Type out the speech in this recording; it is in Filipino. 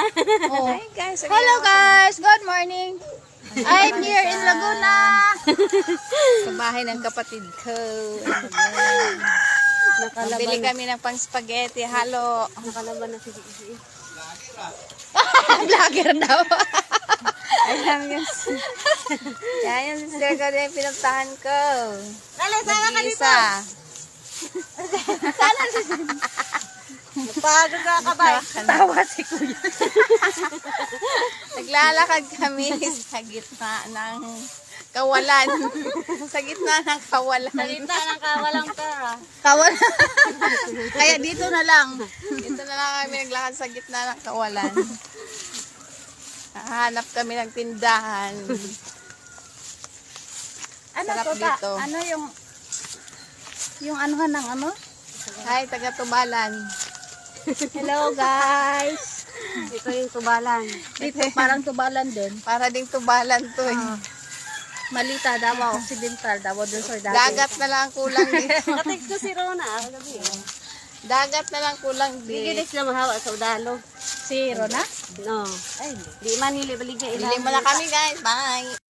Oh. Hi guys. Hello guys, good morning. I'm here in Laguna. Sa bahay ng kapatid ko. Bili kami ng pang spaghetti, halo. Nakalaban na si Vlogger daw. Alam yun. Yan yung sister ko din pinuntahan ko. Nag-iisa. Napagod na ka ba? Tawa si kuya. Naglalakad kami sa gitna ng kawalan. Sa gitna ng kawalan. Salita ng kawalang pera. Kawal. Kaya dito na lang. Dito na lang kami naglakad sa gitna ng kawalan. Hanap kami ng tindahan. Ano Sarap to ta? dito. Ano yung anuhan ng ano? Hi, taga Tubalan. Hello guys. Ito yung tubalan. Dito parang tubalan din. Para ding Tubalan to eh. Malita daw, Occidental daw, doon sa Dagat na lang ang kulang dito. Katext ko si Rona. Gabi. Dagat na lang kulang Hindi dito. sila mahawa sa udalo. Si Rona. No. Ay, di man nili baligya Bili mo na kami guys. Bye!